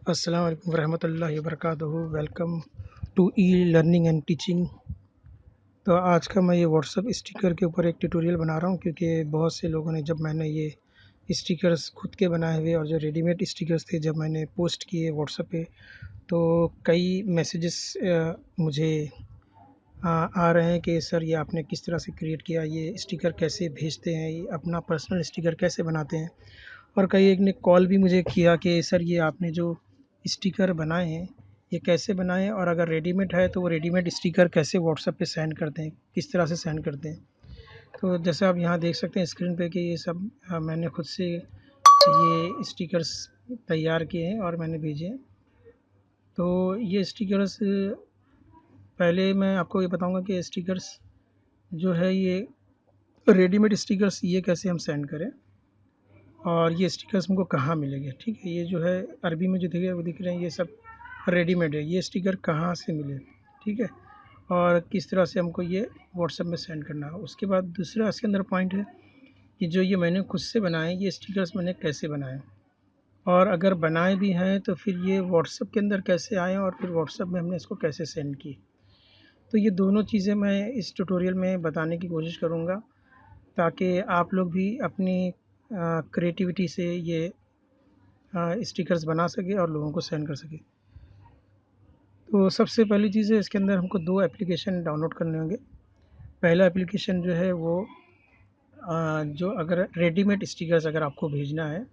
अस्सलाम वालेकुम रहमतुल्लाहि वबरकातुहू। Welcome to e learning and teaching. तो आज का मैं ये व्हाट्सअप स्टिकर के ऊपर एक ट्यूटोरियल बना रहा हूँ, क्योंकि बहुत से लोगों ने, जब मैंने ये स्टिकर्स खुद के बनाए हुए और जो रेडीमेड स्टिकर्स थे जब मैंने पोस्ट किए व्हाट्सएप पे, तो कई मैसेजेस मुझे आ रहे हैं कि सर ये आपने किस तरह से क्रिएट किया, ये स्टिकर कैसे भेजते हैं, ये अपना पर्सनल स्टिकर कैसे बनाते हैं। और कई एक ने कॉल भी मुझे किया कि सर ये आपने जो स्टिकर बनाए हैं ये कैसे बनाए हैं, और अगर रेडीमेड है तो वो रेडीमेड स्टिकर कैसे व्हाट्सएप पे सेंड करते हैं, किस तरह से सेंड करते हैं। तो जैसे आप यहाँ देख सकते हैं स्क्रीन पे कि ये सब मैंने खुद से ये स्टिकर्स तैयार किए हैं और मैंने भेजे हैं। तो ये स्टिकर्स, पहले मैं आपको ये बताऊंगा कि स्टिकर्स जो है ये रेडीमेड स्टिकर्स ये कैसे हम सेंड करें, और ये स्टिकर्स हमको कहाँ मिलेंगे। ठीक है, ये जो है अरबी में जो दिख रहे हैं ये सब रेडीमेड है। ये स्टिकर कहाँ से मिले, ठीक है, और किस तरह से हमको ये व्हाट्सएप में सेंड करना है। उसके बाद दूसरा इसके अंदर पॉइंट है कि जो ये मैंने खुद से बनाए ये स्टिकर्स मैंने कैसे बनाए, और अगर बनाए भी हैं तो फिर ये व्हाट्सएप के अंदर कैसे आए और फिर व्हाट्सएप में हमने इसको कैसे सेंड की। तो ये दोनों चीज़ें मैं इस ट्यूटोरियल में बताने की कोशिश करूँगा, ताकि आप लोग भी अपनी क्रिएटिविटी से ये स्टिकर्स बना सके और लोगों को सेंड कर सके। तो सबसे पहली चीज़ है, इसके अंदर हमको 2 एप्लीकेशन डाउनलोड करने होंगे। पहला एप्लीकेशन जो है वो जो अगर रेडीमेड स्टिकर्स अगर आपको भेजना है,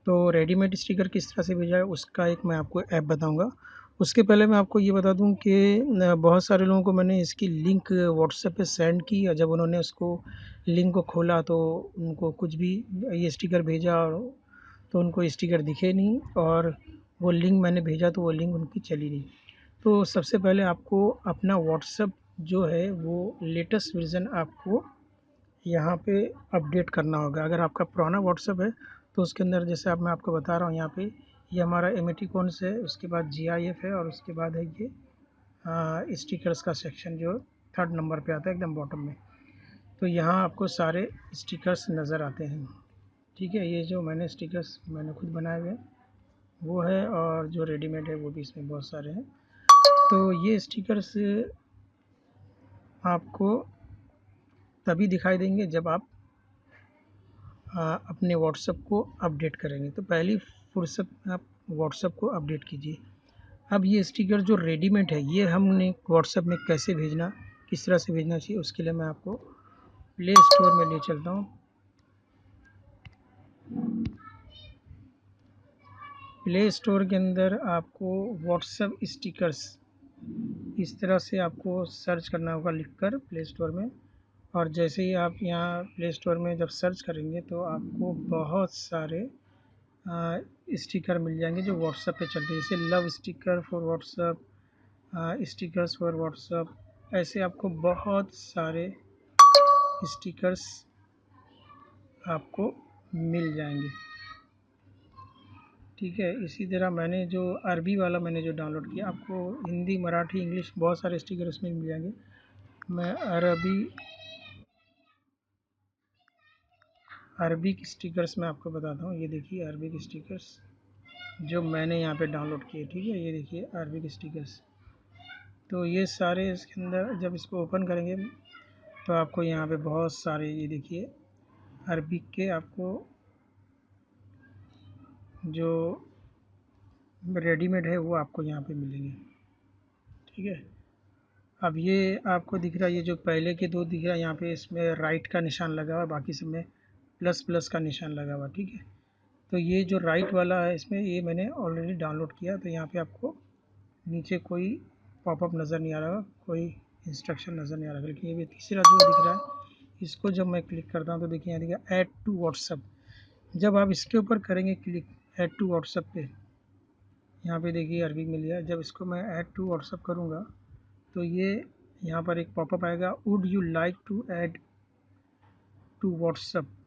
तो रेडीमेड स्टिकर किस तरह से भेजा है उसका एक मैं आपको ऐप बताऊँगा। उसके पहले मैं आपको ये बता दूँ कि बहुत सारे लोगों को मैंने इसकी लिंक व्हाट्सएप पे सेंड की, और जब उन्होंने उसको लिंक को खोला तो उनको कुछ भी ये स्टिकर भेजा, तो उनको स्टिकर दिखे नहीं, और वो लिंक मैंने भेजा तो वो लिंक उनकी चली नहीं। तो सबसे पहले आपको अपना व्हाट्सएप जो है वो लेटेस्ट वर्ज़न आपको यहाँ पे अपडेट करना होगा। अगर आपका पुराना व्हाट्सएप है तो उसके अंदर, जैसे अब मैं आपको बता रहा हूँ यहाँ पे, ये हमारा इमोटिकॉन्स है, उसके बाद जीआईएफ है, और उसके बाद है ये स्टिकर्स का सेक्शन जो 3rd नंबर पे आता है एकदम बॉटम में। तो यहाँ आपको सारे स्टिकर्स नज़र आते हैं। ठीक है, ये जो मैंने स्टिकर्स मैंने खुद बनाए हुए हैं वो है, और जो रेडीमेड है वो भी इसमें बहुत सारे हैं। तो ये स्टिकर्स आपको तभी दिखाई देंगे जब आप अपने व्हाट्सएप को अपडेट करेंगे। तो पहली फुर्सत में आप व्हाट्सएप को अपडेट कीजिए। अब ये स्टिकर जो रेडीमेड है ये हमने व्हाट्सएप में कैसे भेजना, किस तरह से भेजना चाहिए, उसके लिए मैं आपको प्ले स्टोर में ले चलता हूँ। प्ले स्टोर के अंदर आपको व्हाट्सएप स्टिकर्स इस तरह से आपको सर्च करना होगा लिखकर प्ले स्टोर में। और जैसे ही आप यहाँ प्ले स्टोर में जब सर्च करेंगे तो आपको बहुत सारे स्टिकर मिल जाएंगे जो व्हाट्सएप पे चलते हैं, जैसे love sticker for WhatsApp, stickers for WhatsApp, ऐसे आपको बहुत सारे स्टिकर्स आपको मिल जाएंगे। ठीक है, इसी तरह मैंने जो अरबी वाला मैंने जो डाउनलोड किया, आपको हिंदी मराठी इंग्लिश बहुत सारे स्टिकर उसमें मिल जाएंगे। मैं अरबिक स्टिकर्स मैं आपको बताता हूँ। ये देखिए अरबिक स्टिकर्स जो मैंने यहाँ पे डाउनलोड किए। ठीक है, ये देखिए अरबिक स्टिकर्स। तो ये सारे इसके अंदर जब इसको ओपन करेंगे तो आपको यहाँ पे बहुत सारे, ये देखिए अरबिक के आपको जो रेडीमेड है वो आपको यहाँ पे मिलेंगे। ठीक है, अब ये आपको दिख रहा है, ये जो पहले के 2 दिख रहा है यहाँ पे, इसमें राइट का निशान लगा हुआ है, बाकी सब में प्लस प्लस का निशान लगा हुआ है। ठीक है, तो ये जो राइट वाला है इसमें ये मैंने ऑलरेडी डाउनलोड किया, तो यहाँ पे आपको नीचे कोई पॉपअप नज़र नहीं आ रहा, कोई इंस्ट्रक्शन नज़र नहीं आ रहा। लेकिन ये भी तीसरा जो दिख रहा है, इसको जब मैं क्लिक करता हूँ तो देखिए यहाँ दिखा ऐड टू व्हाट्सएप। जब आप इसके ऊपर करेंगे क्लिक ऐड टू व्हाट्सएप पे, यहाँ पे देखिए अरबिक मिल गया। जब इसको मैं ऐड टू व्हाट्सएप करूँगा तो ये यहाँ पर एक पॉपअप आएगा, would you like to add to WhatsApp.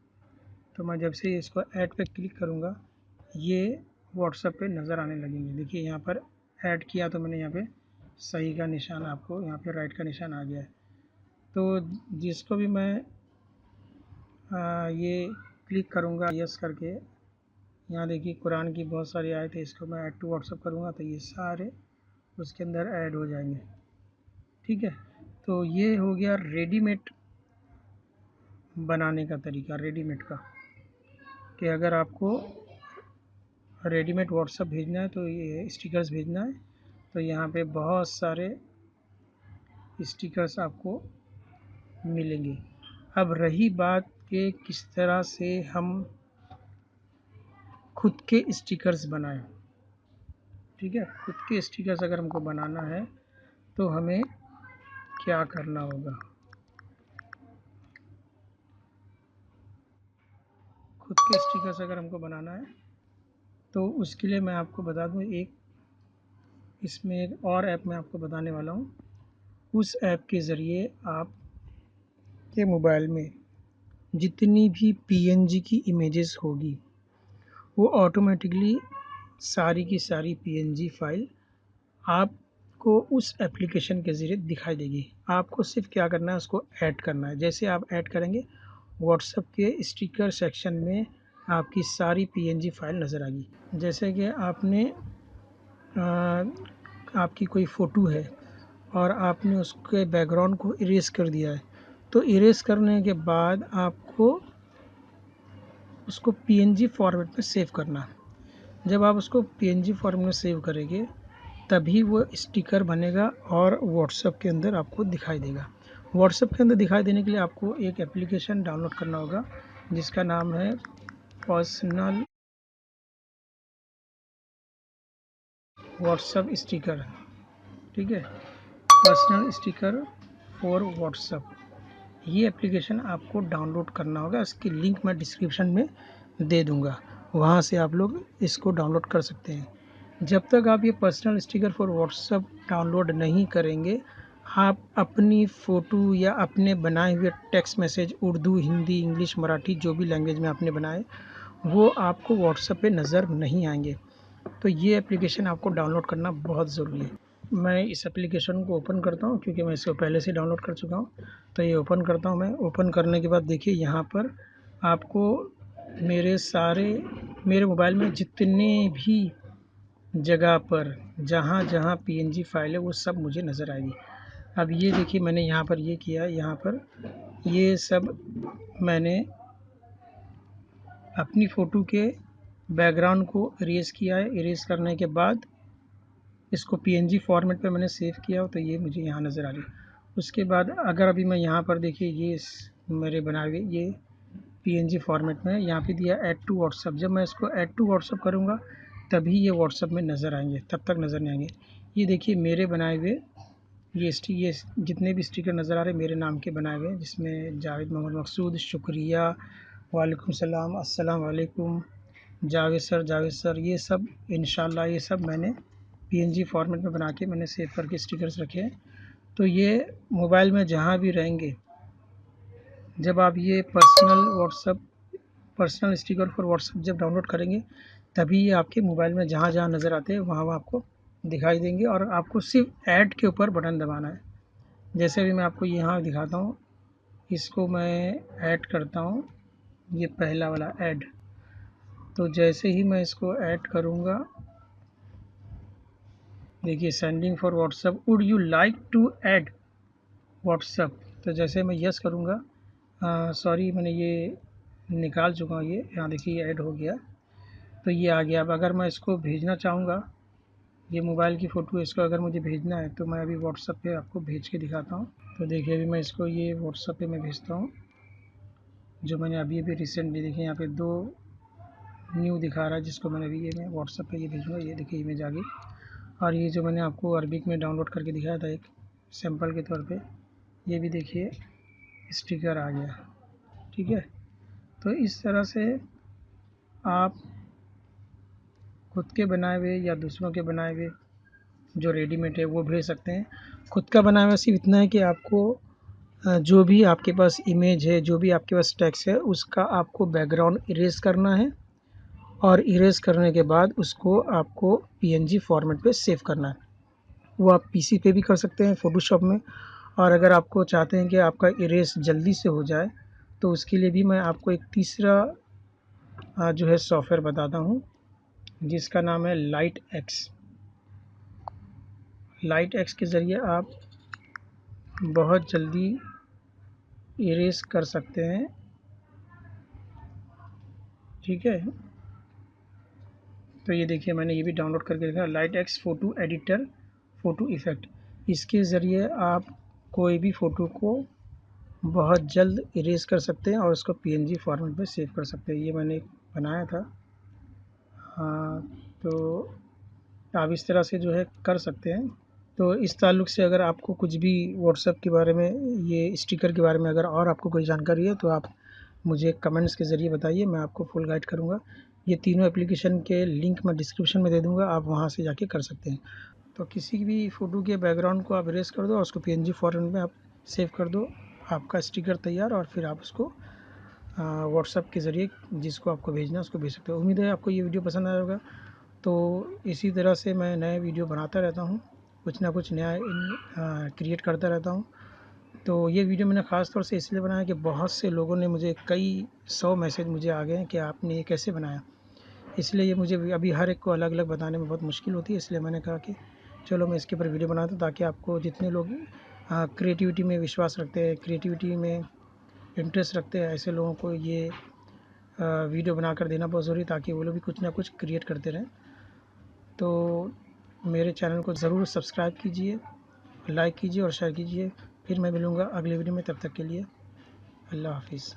तो मैं जब से इसको ऐड पे क्लिक करूँगा ये व्हाट्सएप पे नज़र आने लगेंगे। देखिए यहाँ पर ऐड किया तो मैंने यहाँ पे सही का निशान, आपको यहाँ पे राइट का निशान आ गया है। तो जिसको भी मैं ये क्लिक करूँगा यस करके, यहाँ देखिए कुरान की बहुत सारी आयत है, इसको मैं ऐड टू व्हाट्सअप करूँगा तो ये सारे उसके अंदर ऐड हो जाएंगे। ठीक है, तो ये हो गया रेडीमेड बनाने का तरीका, रेडीमेड का, कि अगर आपको रेडीमेड व्हाट्सअप भेजना है तो ये स्टिकर्स भेजना है तो यहाँ पे बहुत सारे स्टिकर्स आपको मिलेंगे। अब रही बात कि किस तरह से हम खुद के स्टिकर्स बनाएं। ठीक है, खुद के स्टिकर्स अगर हमको बनाना है तो हमें क्या करना होगा। खुद के स्टिकर्स अगर हमको बनाना है तो उसके लिए मैं आपको बता दूं, इसमें एक और ऐप मैं आपको बताने वाला हूं। उस ऐप के ज़रिए आप के मोबाइल में जितनी भी पीएनजी की इमेजेस होगी वो ऑटोमेटिकली सारी की सारी पीएनजी फाइल आपको उस एप्लीकेशन के ज़रिए दिखाई देगी। आपको सिर्फ क्या करना है, उसको ऐड करना है। जैसे आप ऐड करेंगे व्हाट्सएप के स्टिकर सेक्शन में आपकी सारी पीएनजी फाइल नज़र आएगी। जैसे कि आपकी कोई फ़ोटो है और आपने उसके बैकग्राउंड को इरेज कर दिया है, तो इरेज करने के बाद आपको उसको पीएनजी फॉर्मेट में सेव करना है। जब आप उसको पीएनजी फॉर्मेट में सेव करेंगे तभी वो स्टिकर बनेगा और व्हाट्सएप के अंदर आपको दिखाई देगा। व्हाट्सएप के अंदर दिखाई देने के लिए आपको एक एप्लीकेशन डाउनलोड करना होगा जिसका नाम है पर्सनल व्हाट्सएप स्टिकर। ठीक है, पर्सनल स्टिकर फॉर व्हाट्सएप, ये एप्लीकेशन आपको डाउनलोड करना होगा। इसकी लिंक मैं डिस्क्रिप्शन में दे दूंगा, वहाँ से आप लोग इसको डाउनलोड कर सकते हैं। जब तक आप ये personal sticker for WhatsApp download नहीं करेंगे, आप अपनी फ़ोटो या अपने बनाए हुए text message Urdu, Hindi, English, Marathi जो भी लैंग्वेज में आपने बनाए वो आपको व्हाट्सएप पे नज़र नहीं आएंगे। तो ये एप्लीकेशन आपको डाउनलोड करना बहुत ज़रूरी है। मैं इस एप्लीकेशन को ओपन करता हूँ क्योंकि मैं इसको पहले से डाउनलोड कर चुका हूँ। तो ये ओपन करता हूँ मैं। ओपन करने के बाद देखिए यहाँ पर आपको मेरे मोबाइल में जितने भी जगह पर जहाँ जहाँ पीएनजी फाइल है वो सब मुझे नज़र आएगी। अब ये देखिए मैंने यहाँ पर ये किया है, यहाँ पर ये सब मैंने अपनी फ़ोटो के बैकग्राउंड को इरेज़ किया है। इरेज़ करने के बाद इसको पीएनजी फॉर्मेट पे मैंने सेव किया हो तो ये मुझे यहाँ नज़र आ रही है। उसके बाद अगर अभी मैं यहाँ पर देखिए ये मेरे बनाए हुए ये पीएनजी फॉर्मेट में यहाँ पे दिया ऐड टू व्हाट्सएप। जब मैं इसको ऐड टू व्हाट्सएप करूँगा तभी ये व्हाट्सएप में नज़र आएंगे, तब तक नज़र नहीं आएंगे। ये देखिए मेरे बनाए हुए ये जितने भी स्टिकर नज़र आ रहे हैं मेरे नाम के बनाए हुए हैं, जिसमें जावेद मोहम्मद मकसूद, शुक्रिया, वालेकुम सलाम, अस्सलाम वालेकुम, जावेद सर, ये सब इंशाल्लाह ये सब मैंने पीएनजी फॉर्मेट में बना के मैंने सेव करके स्टिकर्स रखे हैं। तो ये मोबाइल में जहाँ भी रहेंगे, जब आप ये पर्सनल स्टिकर फॉर व्हाट्सएप जब डाउनलोड करेंगे तभी ये आपके मोबाइल में जहाँ जहाँ नज़र आते हैं वहाँ वहाँ आपको दिखाई देंगे और आपको सिर्फ ऐड के ऊपर बटन दबाना है। जैसे भी मैं आपको यहाँ दिखाता हूँ, इसको मैं ऐड करता हूँ, ये पहला वाला ऐड। तो जैसे ही मैं इसको ऐड करूँगा, देखिए sending for WhatsApp, would you like to add WhatsApp. तो जैसे मैं यस करूँगा, सॉरी मैंने ये निकाल चुका हूँ, ये यहाँ देखिए ये ऐड हो गया तो ये आ गया। अब अगर मैं इसको भेजना चाहूँगा, ये मोबाइल की फ़ोटो, इसको अगर मुझे भेजना है तो मैं अभी व्हाट्सएप पे आपको भेज के दिखाता हूँ। तो देखिए अभी मैं इसको ये व्हाट्सएप पे मैं भेजता हूँ, जो मैंने अभी रिसेंटली देखिए यहाँ पे 2 न्यू दिखा रहा है, जिसको मैंने अभी ये मैं व्हाट्सएप पे ये भेजूँगा। ये देखिए इमेज आ गई और ये जो मैंने आपको अरबिक में डाउनलोड करके दिखाया था एक सैंपल के तौर पे, ये भी देखिए स्टिकर आ गया। ठीक है, तो इस तरह से आप खुद के बनाए हुए या दूसरों के बनाए हुए जो रेडीमेड है वो भेज सकते हैं। खुद का बनाया हुआ सिर्फ इतना है कि आपको जो भी आपके पास इमेज है, जो भी आपके पास टेक्स्ट है, उसका आपको बैकग्राउंड इरेज़ करना है और इरेज़ करने के बाद उसको आपको पीएनजी फॉर्मेट पे सेव करना है। वो आप पीसी पे भी कर सकते हैं फ़ोटोशॉप में, और अगर आपको चाहते हैं कि आपका इरेज़ जल्दी से हो जाए तो उसके लिए भी मैं आपको एक तीसरा जो है सॉफ्टवेयर बताता हूँ, जिसका नाम है लाइट एक्स। लाइट एक्स के ज़रिए आप बहुत जल्दी इरेज कर सकते हैं, ठीक है। तो ये देखिए, मैंने ये भी डाउनलोड करके रखा, light x photo editor photo effect. इसके ज़रिए आप कोई भी फ़ोटो को बहुत जल्द इरेज कर सकते हैं और उसको पीएनजी फॉर्मेट में सेव कर सकते हैं। ये मैंने बनाया था। हाँ, तो आप इस तरह से जो है कर सकते हैं। तो इस ताल्लुक़ से अगर आपको कुछ भी व्हाट्सएप के बारे में, ये स्टिकर के बारे में अगर और आपको कोई जानकारी है तो आप मुझे कमेंट्स के ज़रिए बताइए, मैं आपको फुल गाइड करूँगा। ये तीनों एप्लीकेशन के लिंक मैं डिस्क्रिप्शन में दे दूँगा, आप वहाँ से जाके कर सकते हैं। तो किसी भी फ़ोटो के बैकग्राउंड को आप इरेज़ कर दो और उसको पीएनजी फॉर्मेट में आप सेव कर दो, आपका स्टिकर तैयार। और फिर आप उसको व्हाट्सएप के ज़रिए जिसको आपको भेजना है उसको भेज सकते हो। उम्मीद है आपको ये वीडियो पसंद आया होगा। तो इसी तरह से मैं नए वीडियो बनाता रहता हूँ, कुछ ना कुछ नया क्रिएट करता रहता हूँ। तो ये वीडियो मैंने ख़ास तौर से इसलिए बनाया कि बहुत से लोगों ने मुझे, कई 100 मैसेज मुझे आ गए हैं कि आपने ये कैसे बनाया। इसलिए ये मुझे अभी हर एक को अलग-अलग बताने में बहुत मुश्किल होती है, इसलिए मैंने कहा कि चलो मैं इसके ऊपर वीडियो बनाता हूँ, ताकि आपको जितने लोग क्रिएटिविटी में विश्वास रखते हैं, क्रिएटिविटी में इंटरेस्ट रखते हैं, ऐसे लोगों को ये वीडियो बनाकर देना बहुत ज़रूरी है, ताकि वो लोग भी कुछ ना कुछ क्रिएट करते रहें। तो मेरे चैनल को ज़रूर सब्सक्राइब कीजिए, लाइक कीजिए और शेयर कीजिए। फिर मैं मिलूँगा अगले वीडियो में, तब तक के लिए अल्लाह हाफ़िज़।